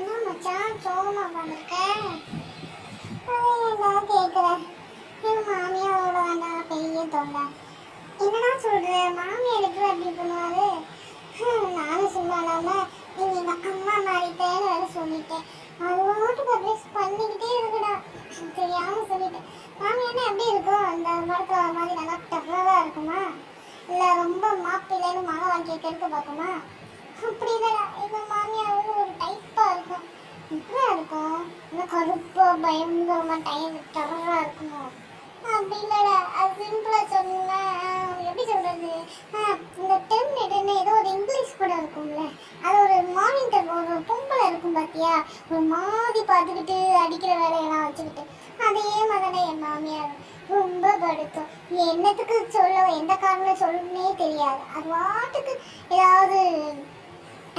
என்ன மச்சான் சோகமா உட்காந்துருக்க? அதான் கேட்குறேன். என் மாமியாரோட வேண்டாம் பெரிய தொண்டை. என்னடா சொல்ற? மாமியாருக்கு அப்படி பண்ணுவாரு? நானும் சும்மா இல்லாம நீங்க எங்க அம்மா மாறிட்டேன்னு வேற சொல்லிட்டேன். அது ஓட்டுக்கு அட்வைஸ் பண்ணிக்கிட்டே இருக்குடா. தெரியாம சொல்லிட்டேன். மாமியானா எப்படி இருக்கும்? அந்த மரத்துல மாதிரி நல்லா டஃபா இருக்குமா? இல்ல ரொம்ப மாப்பிள்ளைன்னு மழை வாங்கி கெடுக்க பார்க்குமா? அப்படி இல்லடா. எங்க மாமியார் ஒரு டைப்பா இருக்கும். இப்படியா இருக்கும்? இன்னும் கருப்பா பயங்கரமா டைம் டவரா இருக்குமோ? அப்படி இல்லடா. அது சிம்பிளா சொன்னா எப்படி சொல்றது? இந்த டெர்மினேட்டர்னு ஏதோ ஒரு இங்கிலீஷ் கூட இருக்கும்ல, அது ஒரு மானிட்டர் ஒரு பொம்பளை இருக்கும் பாத்தியா, ஒரு மாதிரி பார்த்துக்கிட்டு அடிக்கிற வேலையெல்லாம் வச்சுக்கிட்டு, அதே மாதிரி என் மாமியார் ரொம்ப படுத்தும். என்னத்துக்கு சொல்ல எந்த காரணம் சொல்லணும்னே தெரியாது. அது வாட்டுக்கு ஏதாவது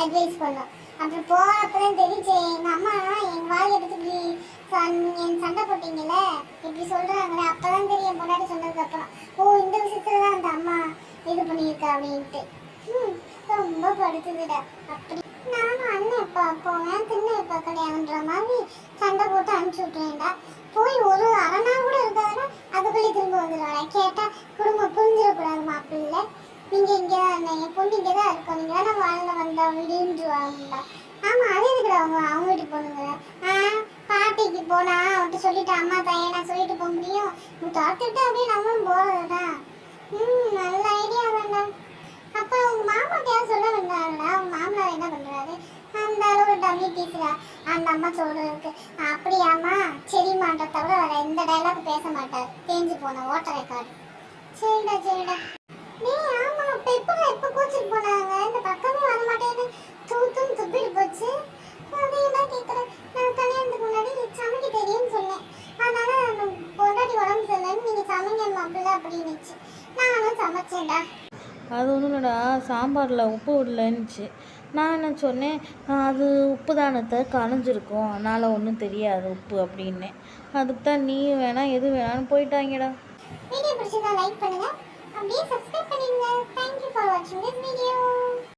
அட்வைஸ் பண்ணும். அப்புறம் போறப்பதான் தெரிஞ்சு எங்க அம்மா என் வாய் எடுத்து என் சண்டை போட்டீங்கல்ல இப்படி சொல்றாங்களே, அப்பதான் தெரியும் பொண்டாட்டி சொன்னதுக்கு அப்புறம், ஓ இந்த விஷயத்துலதான் அந்த அம்மா இது பண்ணியிருக்கா அப்படின்ட்டு. ரொம்ப படுத்துதுடா. அப்படி நானும் அண்ணன் எப்பா போவேன் தின்னு எப்பா கிடையாதுன்ற மாதிரி சண்டை போட்டு அனுப்பிச்சு விட்டுறேன்டா. போய் ஒரு அரை நாள் கூட இருக்காதுன்னா அதுக்குள்ளே திரும்ப வந்துடுவாடா. கேட்டா குடும்பம் புரிஞ்சிடக்கூடாது மாப்பிள்ளை, நீங்க இங்கதான் இருந்தீங்க, பொண்ணு இங்கதான் இருக்கோம், நீங்க தானே வாழ்ந்த வந்தா விடுன்றுவாங்களா. ஆமா அது எதுக்குடா அவங்க வீட்டுக்கு போனுங்க? பாட்டிக்கு போனா அவன்கிட்ட சொல்லிட்டு அம்மா பையன் நான் சொல்லிட்டு போக முடியும்? தோத்துட்டு அப்படியே நம்மளும் போறதுதான். நல்ல ஐடியா வேண்டாம். அப்ப உங்க மாமாட்டையா சொல்ல வேண்டாம்டா. உங்க மாமனார் என்ன பண்றாரு? அந்த அளவு டம்மி பீஸ்ல அந்த அம்மா சொல்றதுக்கு. அப்படியாமா? சரிமாட்ட தவிர வேற எந்த டைலாக் பேச மாட்டார். தேஞ்சு போன ஓட்ட ரெக்கார்டு. சரிடா சரிடா. நீ ஆமா எப்ப கோச்சிட்டு போனாங்க? இந்த பக்கமே வர மாட்டேன்னு தூத்தும் துப்பிட்டு போச்சு. அதையெல்லாம் கேட்குறேன். நான் கல்யாணத்துக்கு முன்னாடி சமைக்க தெரியும்னு சொன்னேன். அதனால பொண்டாட்டி உடம்பு சரியில்லைன்னு நீங்க சமைங்க மாப்பிள்ள அப்படின்னுச்சு. நானும் சமைச்சேன்டா. அது ஒன்றும் இல்லைடா, சாம்பாரில் உப்பு விடலன்னுச்சு. நான் என்ன சொன்னேன், அது உப்பு தானத்தை கலைஞ்சிருக்கும், அதனால் ஒன்றும் தெரியாது உப்பு அப்படின்னேன். அதுக்கு தான் நீ வேணாம் எது வேணான்னு போயிட்டாங்கடா. வீடியோ பிடிச்சிருந்தா லைக் பண்ணுங்க, அப்படியே சப்ஸ்கிரைப் பண்ணிடுங்க. தேங்க்யூ ஃபார் வாட்சிங் திஸ் வீடியோ.